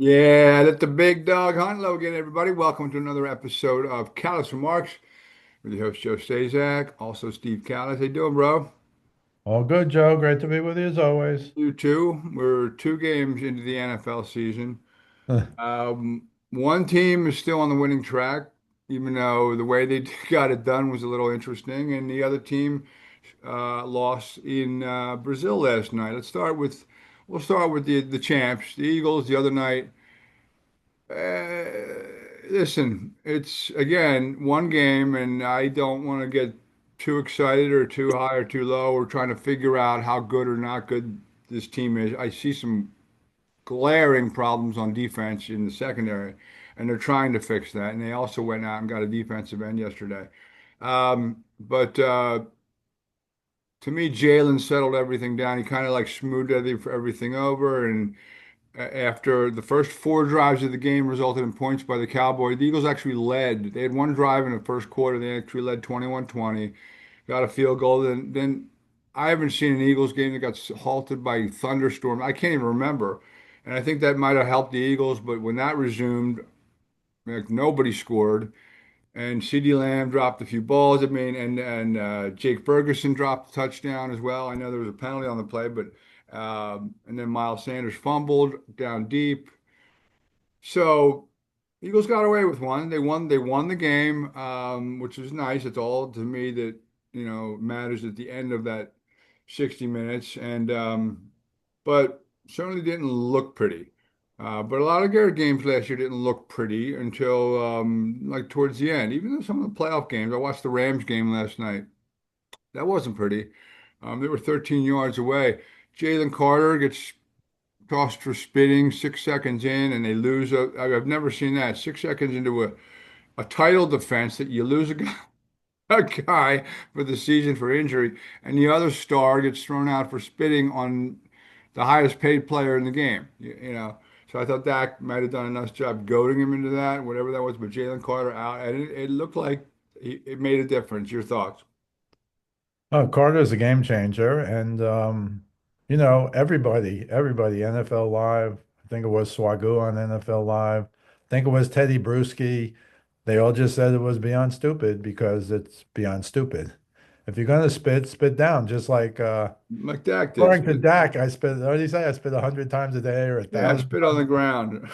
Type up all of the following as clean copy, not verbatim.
Yeah, let the big dog hunt. Hello again, everybody. Welcome to another episode of Kallas Remarks with your host Joe Staszak, also Steve Kallas. How you doing, bro? All good, Joe. Great to be with you as always. You too. We're two games into the NFL season. One team is still on the winning track, even though the way they got it done was a little interesting, and the other team lost in Brazil last night. We'll start with the champs, the Eagles, the other night. Listen, it's again one game, and I don't want to get too excited or too high or too low. We're trying to figure out how good or not good this team is. I see some glaring problems on defense in the secondary, and they're trying to fix that. And they also went out and got a defensive end yesterday. But to me, Jalen settled everything down. He kind of like smoothed everything over, and after the first four drives of the game resulted in points by the Cowboys. The Eagles actually led. They had one drive in the first quarter. They actually led 21-20, got a field goal. Then I haven't seen an Eagles game that got halted by thunderstorm. I can't even remember. And I think that might have helped the Eagles, but when that resumed, like nobody scored. And CeeDee Lamb dropped a few balls. I mean, and Jake Ferguson dropped a touchdown as well. I know there was a penalty on the play, but and then Miles Sanders fumbled down deep. So Eagles got away with one. They won the game, which is nice. It's all to me that, matters at the end of that 60 minutes. And but certainly didn't look pretty. But a lot of their games last year didn't look pretty until like towards the end. Even though some of the playoff games, I watched the Rams game last night. That wasn't pretty. They were 13 yards away. Jalen Carter gets tossed for spitting 6 seconds in, and they lose. I've never seen that. 6 seconds into a title defense that you lose a guy for the season for injury, and the other star gets thrown out for spitting on the highest paid player in the game. So I thought Dak might have done a nice job goading him into that, whatever that was. But Jalen Carter out, and it looked like it made a difference. Your thoughts? Oh, Carter's a game changer, and everybody, NFL Live. I think it was Swagoo on NFL Live. I think it was Teddy Bruschi. They all just said it was beyond stupid because it's beyond stupid. If you're gonna spit, spit down. Just like Like Dak did. according to Dak, I spit. What did he say? I spit 100 times a day or a Yeah, thousand. spit on the ground.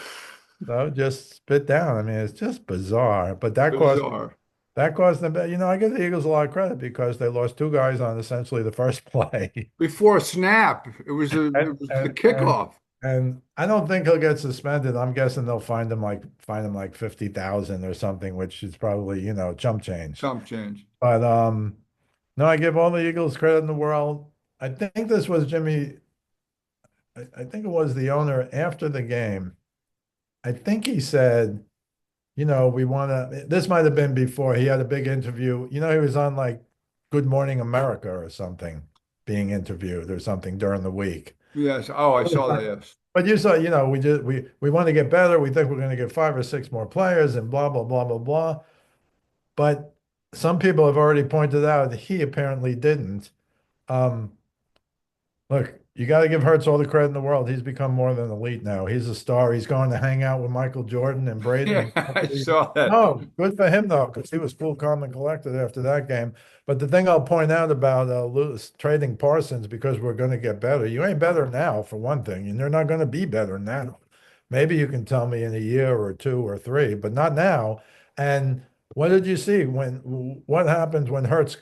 So just spit down. I mean, it's just bizarre. But Bizarre. that caused them. I give the Eagles a lot of credit because they lost two guys on essentially the first play, Before a snap, it and was the and and kickoff. and I don't think he'll get suspended. I'm guessing they'll find him like 50,000 or something, which is probably chump change. Chump change. But no, I give all the Eagles credit in the world. I think this was Jimmy. I think it was the owner after the game. I think he said, we want to, this might have been before he had a big interview. He was on like Good Morning America or something, being interviewed or something during the week. Yes. Oh, I saw that. Yes. But you saw, we want to get better. We think we're going to get five or six more players and blah, blah, blah, blah, blah. But some people have already pointed out that he apparently didn't. Um, Look, you got to give Hurts all the credit in the world. He's become more than elite now. He's a star. He's going to hang out with Michael Jordan and Braden Yeah, and I company. saw that. No, good for him though, because he was cool, calm, and collected after that game. But the thing I'll point out about Lewis trading Parsons because we're going to get better. You ain't better now, for one thing, and you're not going to be better now. Maybe you can tell me in a year or two or three, but not now. And what did you see what happens when Hurts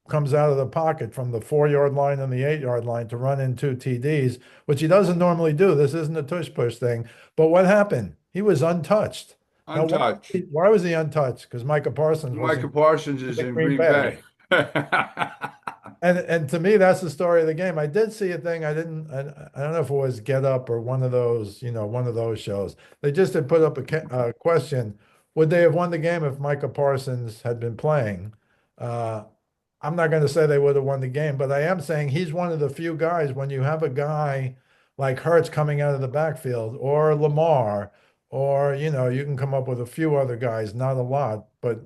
comes out of the pocket from the 4 yard line and the 8 yard line to run in two TDs, which he doesn't normally do. This isn't a tush push thing. But what happened? He was untouched. Now, Untouched. why was he untouched? Because Micah Parsons Micah Parsons is in in Green Green Bay. Bay. And to me, that's the story of the game. I did see a thing. I don't know if it was Get Up or one of those, one of those shows. They just had put up a question. Would they have won the game if Micah Parsons had been playing? Uh, I'm not going to say they would have won the game, but I am saying he's one of the few guys when you have a guy like Hurts coming out of the backfield or Lamar, or, you can come up with a few other guys, not a lot, but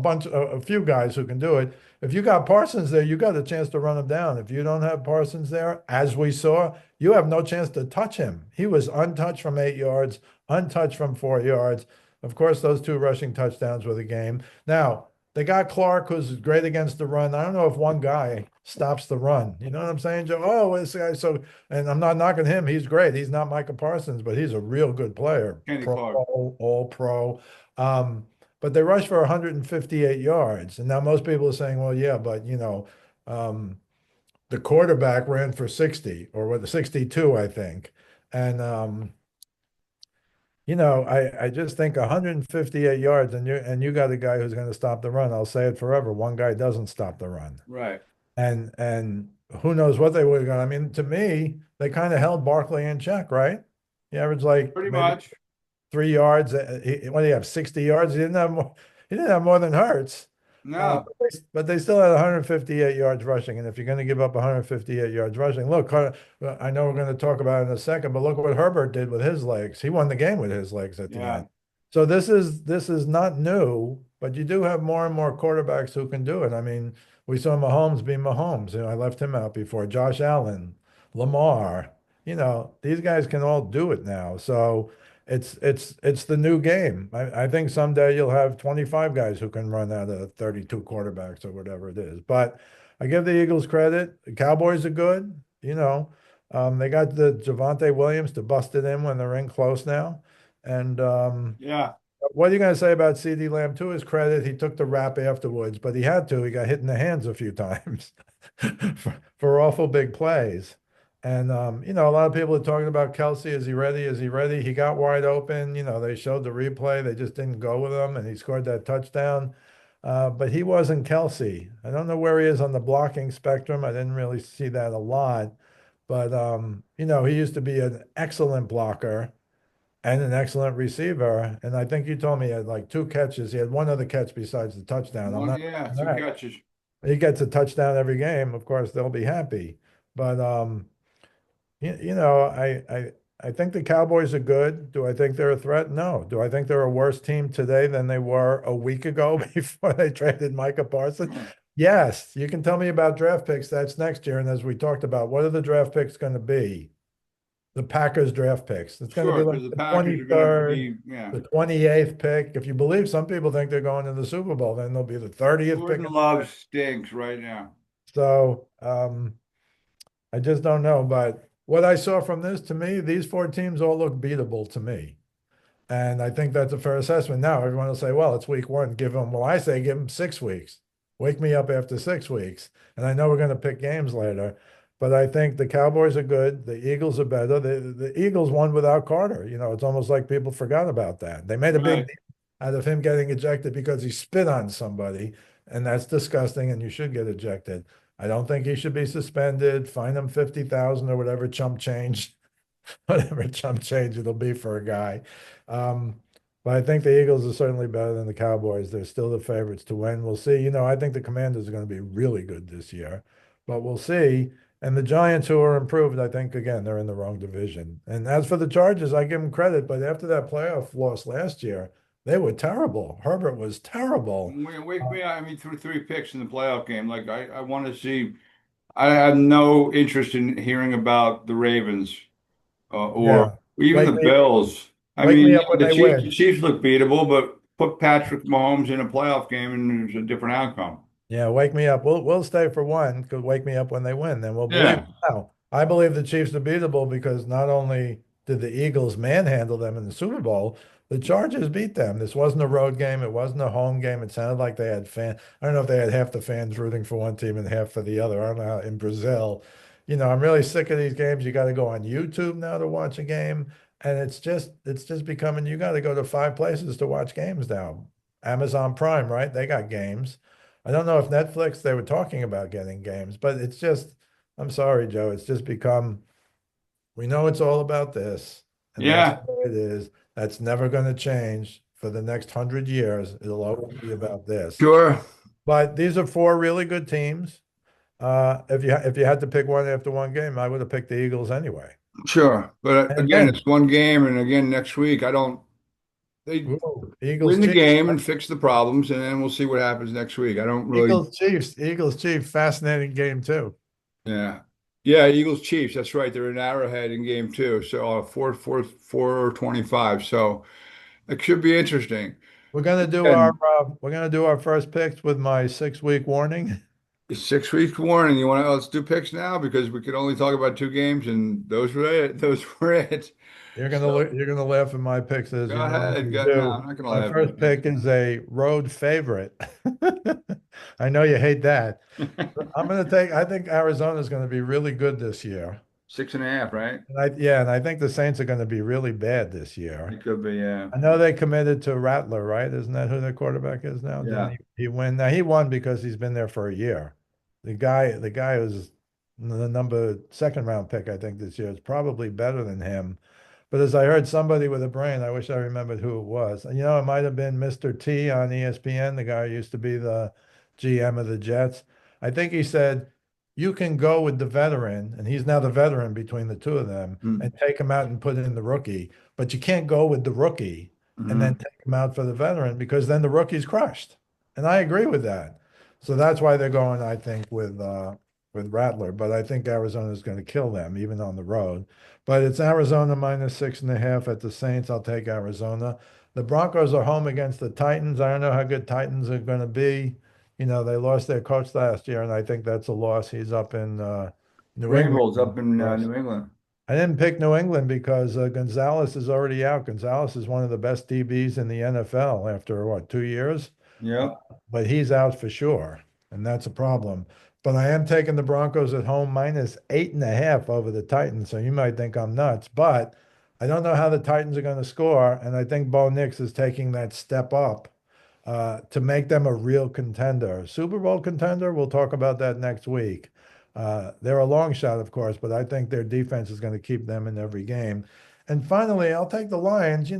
a few guys who can do it. If you got Parsons there, you got a chance to run him down. If you don't have Parsons there, as we saw, you have no chance to touch him. He was untouched from 8 yards, untouched from 4 yards. Of course, those two rushing touchdowns were the game. Now, they got Clark, who's great against the run. I don't know if one guy stops the run. You know what I'm saying, Joe? Oh, this guy. So, and I'm not knocking him. He's great. He's not Micah Parsons, but he's a real good player. Kenny Pro, Clark. all pro. But they rushed for 158 yards. And now most people are saying, well, yeah, but um, the quarterback ran for 60 or what 62, I think. And I just think 158 yards and you got a guy who's going to stop the run. I'll say it forever. One guy doesn't stop the run. Right. And who knows what they would have got. I mean, to me, they kind of held Barkley in check, right? He averaged like Pretty maybe much. 3 yards. What do you have? 60 yards. He didn't have more than Hurts. No. But they still had 158 yards rushing. And if you're going to give up 158 yards rushing, look, I know we're going to talk about it in a second, but look what Herbert did with his legs. He won the game with his legs at the Yeah. end. So this is not new, but you do have more and more quarterbacks who can do it. I mean, we saw Mahomes be Mahomes. I left him out before. Josh Allen, Lamar. These guys can all do it now. So it's the new game. I think someday you'll have 25 guys who can run out of 32 quarterbacks or whatever it is. But I give the Eagles credit. The Cowboys are good. They got the Javante Williams to bust it in when they're in close now. And Yeah. what are you going to say about CD Lamb? To his credit, he took the rap afterwards, but he had to. He got hit in the hands a few times for awful big plays. And a lot of people are talking about Kelsey. Is he ready? Is he ready? He got wide open. They showed the replay. They just didn't go with him, and he scored that touchdown. But he wasn't Kelsey. I don't know where he is on the blocking spectrum. I didn't really see that a lot. But he used to be an excellent blocker and an excellent receiver. And I think you told me he had like two catches. He had one other catch besides the touchdown. I'm One, not yeah, two right. catches. He gets a touchdown every game. Of course, they'll be happy. But I think the Cowboys are good. Do I think they're a threat? No. Do I think they're a worse team today than they were a week ago before they traded Micah Parsons? Yes. You can tell me about draft picks. That's next year. And as we talked about, what are the draft picks going to be? The Packers draft picks. It's going to be Sure, like because the the Packers are going to 23rd, be, yeah. the 28th pick. If you believe some people think they're going to the Super Bowl, then they'll be the 30th pick. Jordan Love stinks right now. So I just don't know. But what I saw from this, to me, these four teams all look beatable to me. And I think that's a fair assessment. Now, everyone will say, well, it's week one. Well, I say give them 6 weeks. Wake me up after 6 weeks. And I know we're going to pick games later, but I think the Cowboys are good. The Eagles are better. The Eagles won without Carter. It's almost like people forgot about that. They made a big Right. deal out of him getting ejected because he spit on somebody, and that's disgusting, and you should get ejected. I don't think he should be suspended, fine him 50,000 or whatever chump change whatever chump change it'll be for a guy. Um, but I think the Eagles are certainly better than the Cowboys. They're still the favorites to win. We'll see. I think the Commanders are going to be really good this year, but we'll see. And the Giants, who are improved, I think, again, they're in the wrong division. And as for the Chargers, I give them credit, but after that playoff loss last year, they were terrible. Herbert was terrible. Wake me up. I mean, through three picks in the playoff game. Like, I want to see. I have no interest in hearing about the Ravens or Yeah. even the Wake me, Bills. I wake mean, me yeah, up when the they Chiefs, the win. Chiefs look beatable, but put Patrick Mahomes in a playoff game and there's a different outcome. Yeah, wake me up. We'll stay for one because wake me up when they win. Then we'll believe Yeah. it. Now, I believe the Chiefs are beatable because not only did the Eagles manhandle them in the Super Bowl, the Chargers beat them. This wasn't a road game. It wasn't a home game. It sounded like they had I don't know if they had half the fans rooting for one team and half for the other. I don't know how in Brazil. I'm really sick of these games. You got to go on YouTube now to watch a game. And it's just becoming you got to go to 5 places to watch games now. Amazon Prime, right? They got games. I don't know if Netflix, they were talking about getting games, but I'm sorry, Joe. It's just become, we know it's all about this, and that's Yeah. the way it is. That's never going to change for the next 100 years. It'll always be about this. Sure. But these are four really good teams. If you had to pick one after one game, I would have picked the Eagles anyway. Sure. But And again, again, it's one game. And again, next week, I don't. they Ooh, Eagles win the Chiefs. game and fix the problems, and then we'll see what happens next week. I don't really, Eagles Chiefs. Fascinating game too. yeah, yeah. Eagles Chiefs. That's right. They're in Arrowhead in game two, so 4-4-4-25. So it should be interesting. And We're gonna do our first picks with my 6 week warning. it's 6 weeks warning. You want to let's do picks now because we could only talk about two games, and those were it. Those were it. So You're gonna laugh at my picks as go you ahead. normally Go, no, do. I'm not going to My laugh at your first picks. pick is a road favorite. I know you hate that. I think Arizona's going to be really good this year. 6.5, right? And I think the Saints are going to be really bad this year. It could be, yeah. I know they committed to Rattler, right? Isn't that who their quarterback is now? Didn't Yeah. he win? Now he won because he's been there for a year. The guy who's the number second round pick, I think, this year is probably better than him. But as I heard somebody with a brain, I wish I remembered who it was. And, it might have been Mr. T on ESPN, the guy who used to be the GM of the Jets. I think he said, you can go with the veteran, and he's now the veteran between the two of them, and Mm-hmm. take him out and put in the rookie. But you can't go with the rookie and then take him out for the veteran because then the rookie's crushed. And I agree with that. So that's why they're going, I think, with Rattler. But I think Arizona is going to kill them, even on the road. But it's Arizona minus 6.5 at the Saints. I'll take Arizona. The Broncos are home against the Titans. I don't know how good Titans are going to be. They lost their coach last year, and I think that's a loss. He's up in New England, Vrabel's of up in course. New England. I didn't pick New England because Gonzalez is already out. Gonzalez is one of the best DBs in the NFL after what, 2 years? Uh, Yep. but he's out for sure, and that's a problem. But I am taking the Broncos at home minus 8.5 over the Titans. So you might think I'm nuts, but I don't know how the Titans are going to score. And I think Bo Nix is taking that step up to make them a real contender. Super Bowl contender, we'll talk about that next week. They're a long shot, of course, but I think their defense is going to keep them in every game. And finally, I'll take the Lions.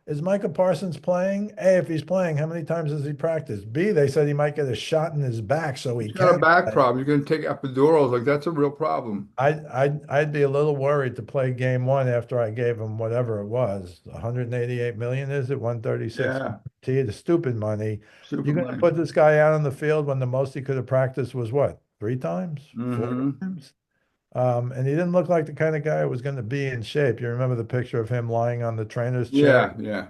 Is Micah Parsons playing? A, if he's playing, how many times has he practiced? B, they said he might get a shot in his back so he He's got a can back play. problem. You're going to take epidurals. Like, that's a real problem. I'd be a little worried to play game one after I gave him whatever it was. 188 million, is it? 136 Yeah. guaranteed, the stupid money. Super You're going to money. put this guy out on the field when the most he could have practiced was what? Three times? Four Mm-hmm. times? And he didn't look like the kind of guy who was going to be in shape. You remember the picture of him lying on the trainer's chair? Yeah. Yeah.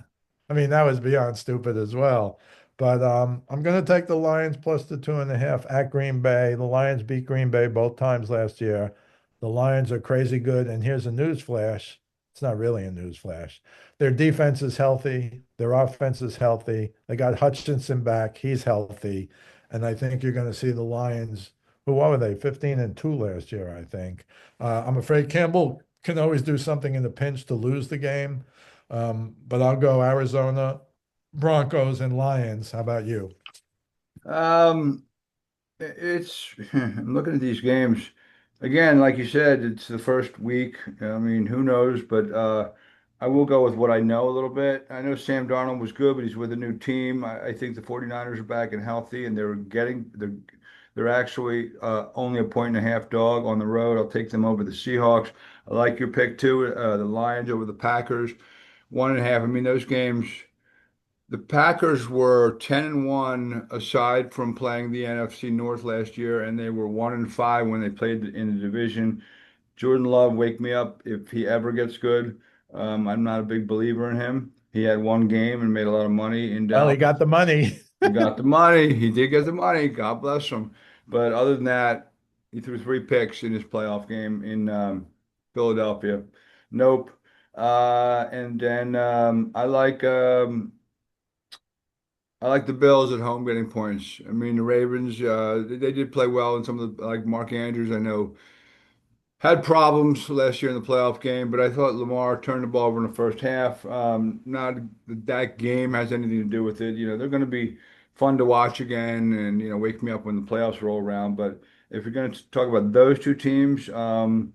I mean, that was beyond stupid as well. But I'm going to take the Lions plus the 2.5 at Green Bay. The Lions beat Green Bay both times last year. The Lions are crazy good. And here's a news flash. It's not really a news flash. Their defense is healthy. Their offense is healthy. They got Hutchinson back. He's healthy. And I think you're going to see the Lions, who, what were they, 15-2 last year, I think. I'm afraid Campbell can always do something in the pinch to lose the game. But I'll go Arizona, Broncos, and Lions. How about you? Um, it's, I'm looking at these games again, like you said, it's the first week. I mean, who knows? But I will go with what I know a little bit. I know Sam Darnold was good, but he's with a new team. I think the 49ers are back and healthy, and they're actually only a point and a half dog on the road. I'll take them over the Seahawks. I like your pick too, the Lions over the Packers, 1.5. I mean, those games. The Packers were 10-1 aside from playing the NFC North last year, and they were 1-5 when they played in the division. Jordan Love, wake me up if he ever gets good. I'm not a big believer in him. He had one game and made a lot of money in Well, he Dallas. got the money. He got the money. He did get the money. God bless him. But other than that, he threw three picks in his playoff game in Philadelphia. Nope. And then I like the Bills at home getting points. I mean, the Ravens, they did play well, and some of the like Mark Andrews, I know, had problems last year in the playoff game, but I thought Lamar turned the ball over in the first half. Not that that game has anything to do with it. They're going to be fun to watch again, and wake me up when the playoffs roll around. But if you're going to talk about those two teams, and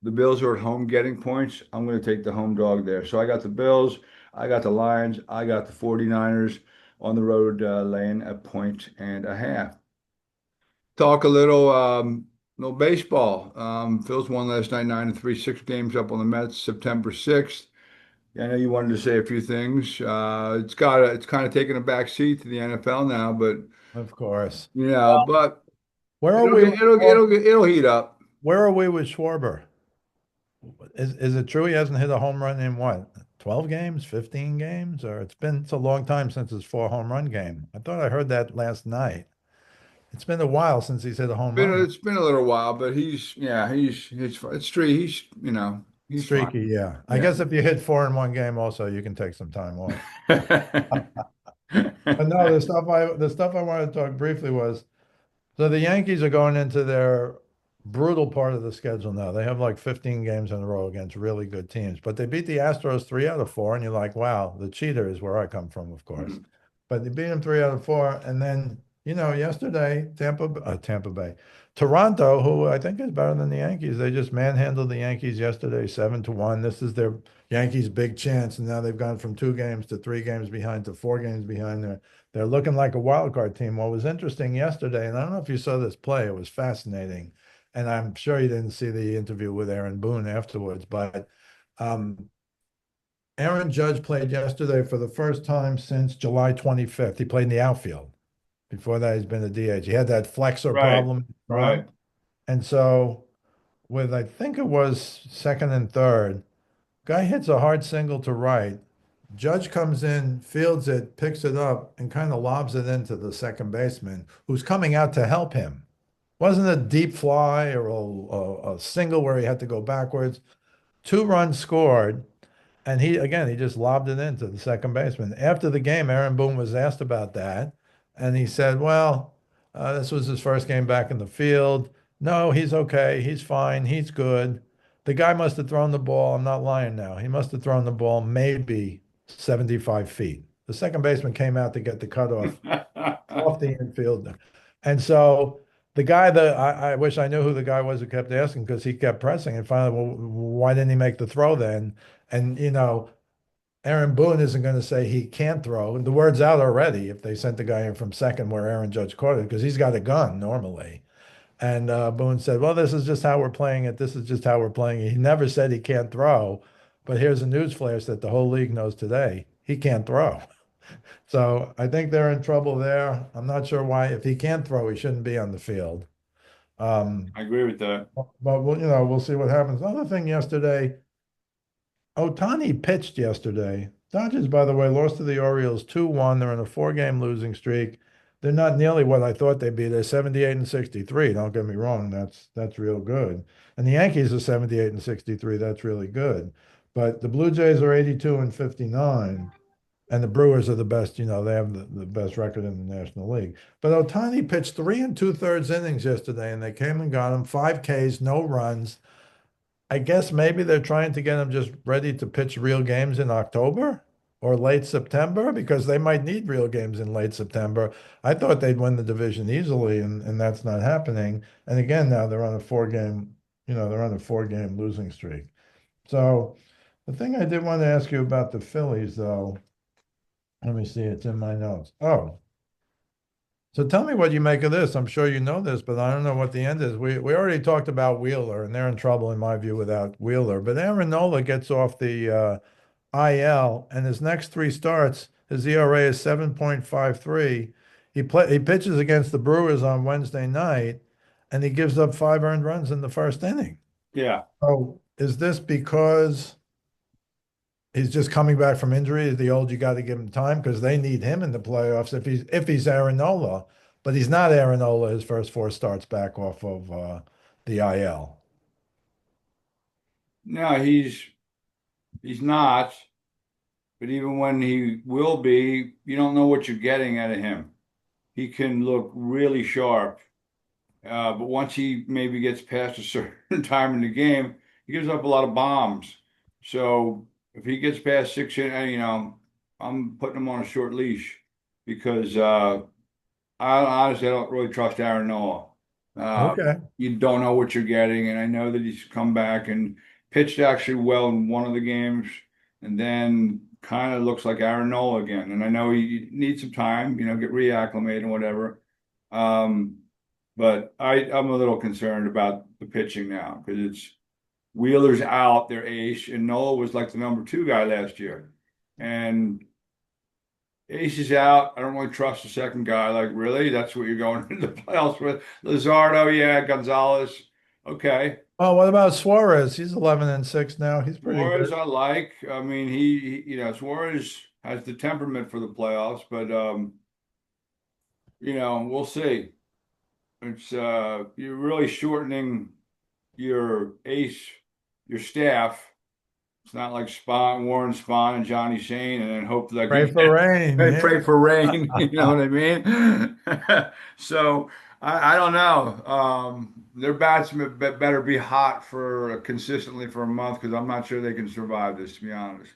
the Bills are at home getting points, I'm going to take the home dog there. So I got the Bills, I got the Lions, I got the 49ers on the road laying a point and a half. Talk a little baseball. Phil's won last night 9-3, 6 games up on the Mets, September 6th. I know you wanted to say a few things. It's kind of taken a back seat to the NFL now, but Of course. but Where are we with it'll heat up. where are we with Schwarber? Is it true he hasn't hit a home run in what, 12 games, 15 games? Or it's a long time since his four home run game. I thought I heard that last night. It's been a while since he's hit a home run. It's been a little while, but it's true. He's fine. Streaky, yeah. I Yeah. guess if you hit four in one game also, you can take some time off. But no, the stuff I wanted to talk briefly was so the Yankees are going into their brutal part of the schedule now. They have like 15 games in a row against really good teams, but they beat the Astros 3 out of 4, and you're like, wow, the cheater is where I come from, of course. But they beat them 3 out of 4, and then yesterday Tampa Bay, Toronto, who I think is better than the Yankees, they just manhandled the Yankees yesterday, 7-1. This is their Yankees' big chance, and now they've gone from 2 games to 3 games behind to 4 games behind. They're looking like a wild card team. What was interesting yesterday, and I don't know if you saw this play, it was fascinating. And I'm sure you didn't see the interview with Aaron Boone afterwards, but um, Aaron Judge played yesterday for the first time since July 25th. He played in the outfield. Before that, he's been a DH. He had that flexor Right, problem in his right. arm. And so, with I think it was second and third, guy hits a hard single to right. Judge comes in, fields it, picks it up, and kind of lobs it into the second baseman, who's coming out to help him. Wasn't a deep fly or a single where he had to go backwards. 2 runs scored, and he just lobbed it into the second baseman. After the game, Aaron Boone was asked about that, and he said, "Well, this was his first game back in the field. No, he's okay. He's fine. He's good. The guy must have thrown the ball. I'm not lying now. He must have thrown the ball maybe 75 feet. The second baseman came out to get the cutoff off the infield. And so the guy that I wish I knew who the guy was who kept asking because he kept pressing and finally, well, why didn't he make the throw then? And Aaron Boone isn't going to say he can't throw. And the word's out already if they sent the guy in from second where Aaron Judge caught it because he's got a gun normally. And Boone said, well, this is just how we're playing it. This is just how we're playing it. He never said he can't throw, but here's a news flash that the whole league knows today. He can't throw. So I think they're in trouble there. I'm not sure why. If he can't throw, he shouldn't be on the field. Um, I agree with that. but we'll see what happens. Another thing yesterday, Otani pitched yesterday. Dodgers, by the way, lost to the Orioles 2-1. They're in a 4 game losing streak. They're not nearly what I thought they'd be. They're 78 and 63. Don't get me wrong. That's real good. And the Yankees are 78 and 63. That's really good. But the Blue Jays are 82 and 59. And the Brewers are the best, they have the best record in the National League. But Otani pitched 3 2/3 innings yesterday, and they came and got him 5 Ks, no runs. I guess maybe they're trying to get him just ready to pitch real games in October or late September because they might need real games in late September. I thought they'd win the division easily, and that's not happening. And again, now they're on a 4 game losing streak. So the thing I did want to ask you about the Phillies, though. Let me see, it's in my notes. Oh, so tell me what you make of this. I'm sure you know this, but I don't know what the end is. We already talked about Wheeler, and they're in trouble, in my view, without Wheeler. But Aaron Nola gets off the IL, and his next 3 starts, his ERA is 7.53. He pitches against the Brewers on Wednesday night, and he gives up 5 earned runs in the first inning. Yeah. Oh, is this because he's just coming back from injury? The old, you got to give him time because they need him in the playoffs if he's Aaron Nola, but he's not Aaron Nola. His first 4 starts back off of the IL. No, he's not. But even when he will be, you don't know what you're getting out of him. He can look really sharp, but once he maybe gets past a certain time in the game, he gives up a lot of bombs. So if he gets past six, I'm putting him on a short leash because I don't really trust Aaron Nola. Uh, Okay. you don't know what you're getting, and I know that he's come back and pitched actually well in one of the games, and then kind of looks like Aaron Nola again. And I know he needs some time, get reacclimated and whatever. Um, but I'm a little concerned about the pitching now because Wheeler's out, their ace, and Nola was like the number two guy last year. And Ace is out. I don't really trust the second guy. Like, really? That's what you're going into the playoffs with? Lizardo, yeah, Gonzalez. Okay. Oh, what about Suarez? He's 11-6 now. He's pretty Suarez, good. I like. I mean, Suarez has the temperament for the playoffs, but we'll see. It's you're really shortening your ace, your staff. It's not like Warren Spahn and Johnny Shane, and then hope like Pray you for rain. get Yeah. pray for rain. You know what I mean? So I don't know. Their better be hot for consistently for a month because I'm not sure they can survive this. To be honest.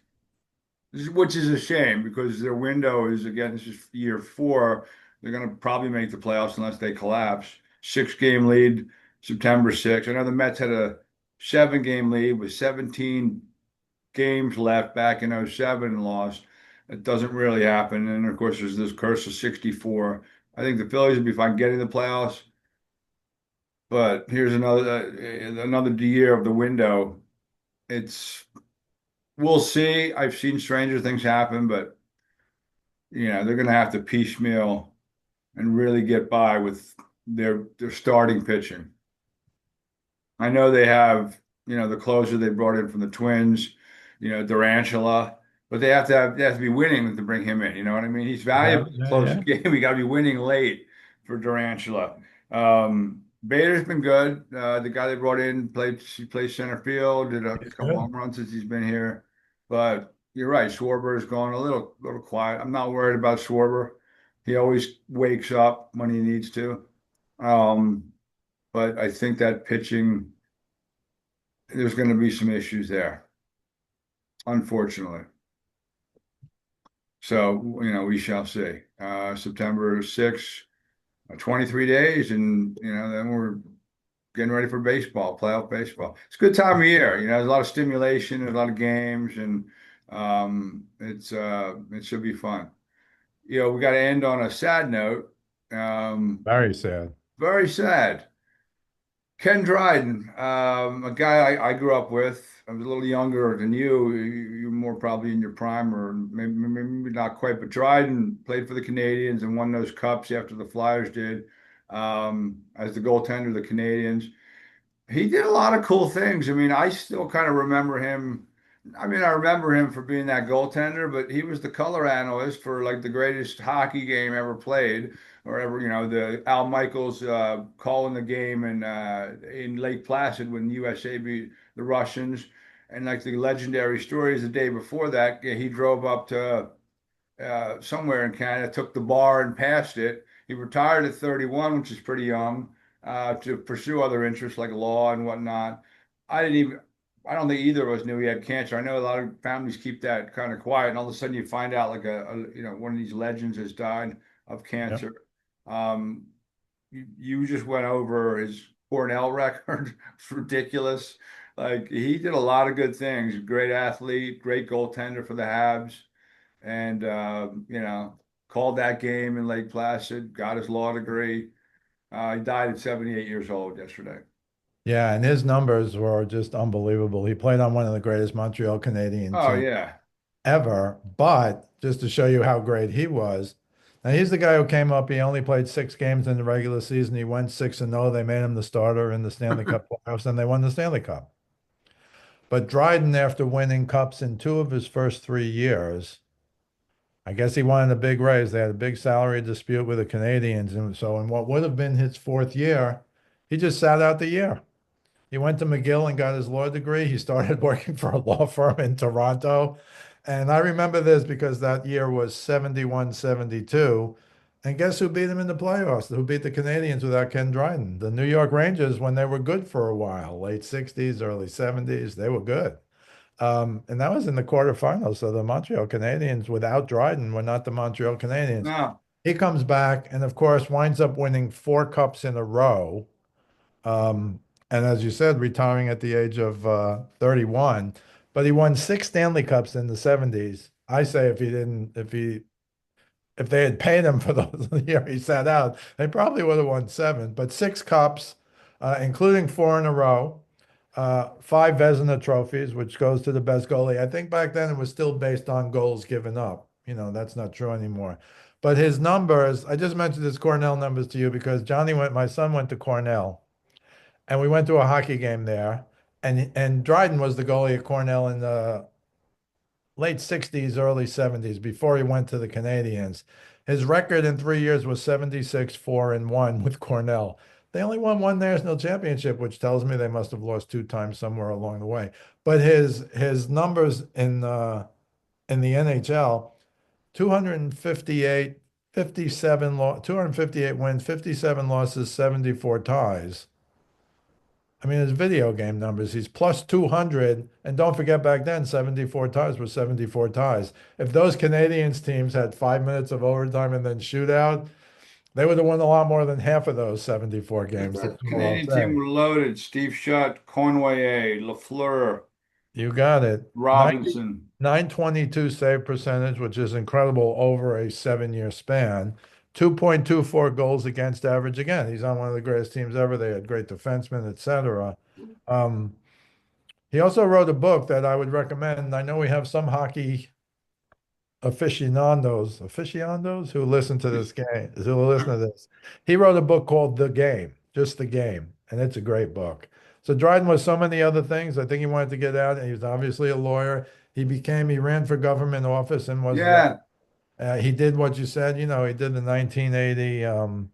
Which is a shame because their window is again, this is year four. They're going to probably make the playoffs unless they collapse. 6 game lead, September 6th. I know the Mets had a 7 game lead with 17 games left back in '07 and lost. It doesn't really happen. And of course, there's this curse of 64. I think the Phillies will be fine getting the playoffs. But here's another year of the window. It's We'll see. I've seen stranger things happen, but they're going to have to piecemeal and really get by with their starting pitching. I know they have, the closer they brought in from the Twins, Durantula, but they have to be winning to bring him in. You know what I mean? He's Yeah, valuable to yeah, close the yeah. game. We got to be winning late for Durantula. Bader's been good. The guy they brought in he plays center field, did a He's couple good. home runs since he's been here. But you're right, Schwarber's gone a little quiet. I'm not worried about Schwarber. He always wakes up when he needs to. Um, but I think that pitching, there's going to be some issues there, unfortunately. So, we shall see. September 6th, 23 days, and, then we're getting ready for baseball, playoff baseball. It's a good time of year. There's a lot of stimulation, there's a lot of games, and it should be fun. We got to end on a sad note. Um, Very sad. Very sad. Ken Dryden, a guy I grew up with. I was a little younger than you. You're more probably in your prime, or maybe not quite. But Dryden played for the Canadians and won those cups after the Flyers did, as the goaltender of the Canadians. He did a lot of cool things. I mean, I still kind of remember him. I mean, I remember him for being that goaltender, but he was the color analyst for like the greatest hockey game ever played, or ever, the Al Michaels calling the game in Lake Placid when USA beat the Russians, and like the legendary stories the day before that, he drove up to somewhere in Canada, took the bar and passed it. He retired at 31, which is pretty young, to pursue other interests like law and whatnot. I didn't even, I don't think either of us knew he had cancer. I know a lot of families keep that kind of quiet, and all of a sudden you find out like one of these legends has died of Yep. cancer. Um, you just went over his Cornell record. It's ridiculous. Like he did a lot of good things. Great athlete, great goaltender for the Habs and called that game in Lake Placid, got his law degree. He died at 78 years old yesterday. Yeah, and his numbers were just unbelievable. He played on one of the greatest Montreal Canadian Oh teams yeah. ever. But just to show you how great he was, now he's the guy who came up. He only played 6 games in the regular season. He went 6-0. They made him the starter in the Stanley Cup playoffs, and they won the Stanley Cup. But Dryden, after winning cups in 2 of his first 3 years, I guess he wanted a big raise. They had a big salary dispute with the Canadians. And so, in what would have been his fourth year, he just sat out the year. He went to McGill and got his law degree. He started working for a law firm in Toronto. And I remember this because that year was 71-72. And guess who beat him in the playoffs? Who beat the Canadians without Ken Dryden? The New York Rangers, when they were good for a while, late 60s, early 70s, they were good. And that was in the quarterfinals. So the Montreal Canadiens without Dryden were not the Montreal Canadiens. No. He comes back and, of course, winds up winning 4 cups in a row. Um, and as you said, retiring at the age of 31. But he won 6 Stanley Cups in the 70s. I say if they had paid him for the year he sat out, they probably would have won 7. But 6 cups, including 4 in a row. Five Vezina trophies, which goes to the best goalie. I think back then it was still based on goals given up. That's not true anymore. But his numbers, I just mentioned his Cornell numbers to you because my son went to Cornell, and we went to a hockey game there, and Dryden was the goalie at Cornell in the late 60s, early 70s, before he went to the Canadians. His record in 3 years was 76, 4, and 1 with Cornell. They only won one national championship, which tells me they must have lost two times somewhere along the way. But his numbers in the NHL, 258, 258 wins, 57 losses, 74 ties. I mean, his video game numbers, he's plus 200. And don't forget back then, 74 ties were 74 ties. If those Canadians teams had 5 minutes of overtime and then shootout, they would have won a lot more than half of those 74 games. That's That all I'll Canadian team say. were loaded. Steve Shutt, Cournoyer, Lafleur, You got it. 90, Robinson. 922 save percentage, which is incredible over a 7 year span. 2.24 goals against average. Again, he's on one of the greatest teams ever. They had great defensemen, etc. Um, He also wrote a book that I would recommend. I know we have some hockey aficionados who listen to this game, who listen to this. He wrote a book called The Game, just The Game, and it's a great book. So Dryden was so many other things. I think he wanted to get out, and he was obviously a lawyer. He ran for government office and was, Yeah, he did what you said, he did the 1980,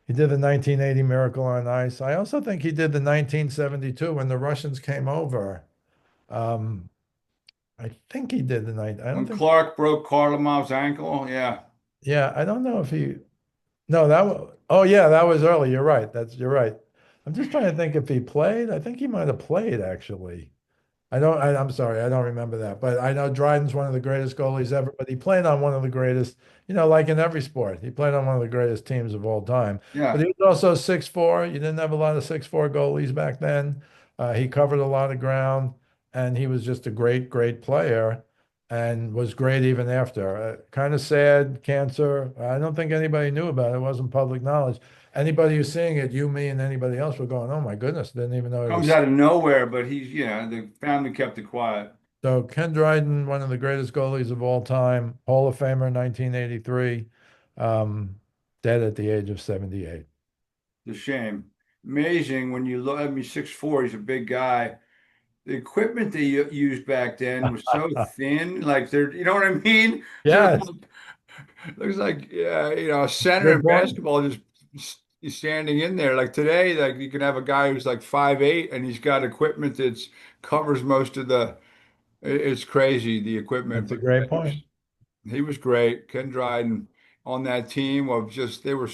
he did the 1980 Miracle on Ice. I also think he did the 1972 when the Russians came over. Um, I think he did the night. I don't when think, Clark broke Karlomov's ankle. Yeah, yeah, I don't know if he, no, that was, oh yeah, that was early. You're right. I'm just trying to think if he played. I think he might have played actually. I'm sorry, I don't remember that. But I know Dryden's one of the greatest goalies ever, but he played on one of the greatest, like in every sport. He played on one of the greatest teams of all time. But yeah. he was also 6'4". You didn't have a lot of 6'4" goalies back then. He covered a lot of ground, and he was just a great, great player and was great even after. Kind of sad, cancer. I don't think anybody knew about it. It wasn't public knowledge. Anybody who's seeing it, you, me, and anybody else were going, "Oh my goodness, didn't even know it Comes was." out of nowhere, but the family kept it quiet. So Ken Dryden, one of the greatest goalies of all time, Hall of Famer, 1983, um, dead at the age of 78. It's a shame. Amazing when you look. I mean, 6'4", he's a big guy. The equipment they used back then was so thin. Like you know what I mean? They're Yes, like, looks like yeah, a center good in point. basketball just standing in there. Like today, like you can have a guy who's like 5'8" and he's got equipment that's covers most of the. It's crazy the equipment, That's a but great point. he was great. Ken Dryden on that team of just there were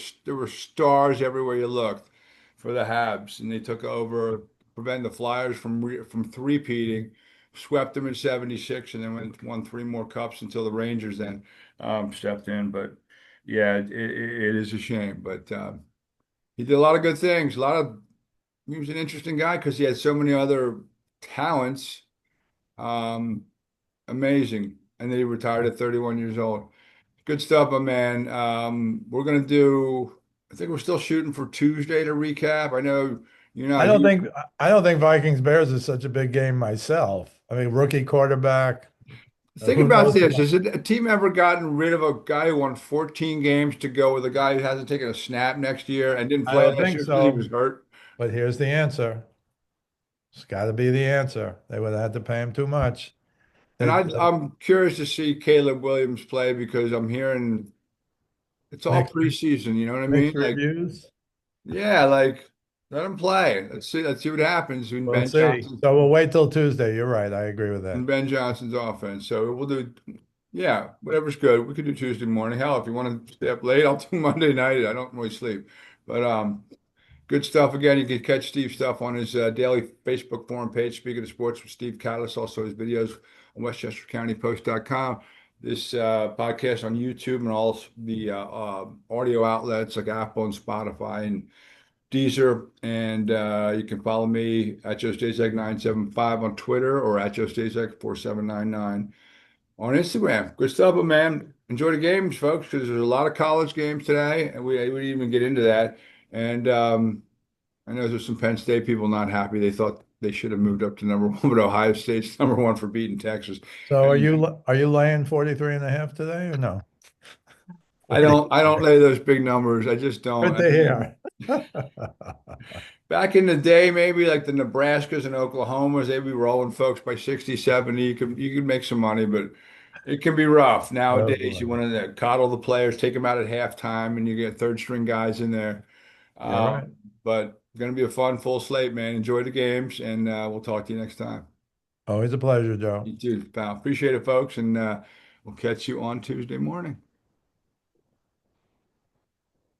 stars everywhere you looked for the Habs, and they took over, prevent the Flyers from three-peating, swept them in '76, and then won three more cups until the Rangers then stepped in. But yeah, it is a shame. But he did a lot of good things. He was an interesting guy because he had so many other talents. Um, Amazing. And then he retired at 31 years old. Good stuff, my man. I think we're still shooting for Tuesday to recap. I know you're I not don't here. think I don't think Vikings Bears is such a big game myself. I mean, rookie quarterback. Think Who about knows this. about? Has a team ever gotten rid of a guy who won 14 games to go with a guy who hasn't taken a snap next year and didn't I play don't last think year because he was so. hurt? But here's the answer. It's got to be the answer. They would have had to pay him too much. And That I'm curious to see Caleb Williams play because I'm hearing it's all mixed preseason. You know what I mean? mixed Like, reviews. yeah, like let him play. Let's see what happens when We'll Ben see. Johnson So we'll wait till Tuesday. You're right. I agree with and that. Ben Johnson's offense. So we'll do, yeah, whatever's good. We could do Tuesday morning. Hell, if you want to stay up late, I'll do Monday night. I don't really sleep, but good stuff. Again, you can catch Steve's stuff on his daily Facebook forum page. Speaking of sports with Steve Kallas, also his videos on WestchesterCountyPost.com. This podcast on YouTube and all the audio outlets like Apple and Spotify and Deezer, and you can follow me at Joe Staszak 975 on Twitter or at Joe Staszak 4799 on Instagram. Good stuff, man. Enjoy the games, folks, because there's a lot of college games today, and we didn't even get into that. And I know there's some Penn State people not happy. They thought they should have moved up to number one, but Ohio State's number one for beating Texas. So And are you laying 43 and a half today or no? I 40. don't lay those big numbers. I just Good don't. I to mean, hear. back in the day, maybe like the Nebraskas and Oklahomas, they'd be rolling folks by 60, 70. You could make some money, but it can be rough. Oh Nowadays, you boy. want to coddle the players, take them out at halftime, and you get third string guys in there. You're right. But going to be a fun full slate, man. Enjoy the games, and we'll talk to you next time. Always a pleasure, Joe. You too, pal. Appreciate it, folks, and we'll catch you on Tuesday morning.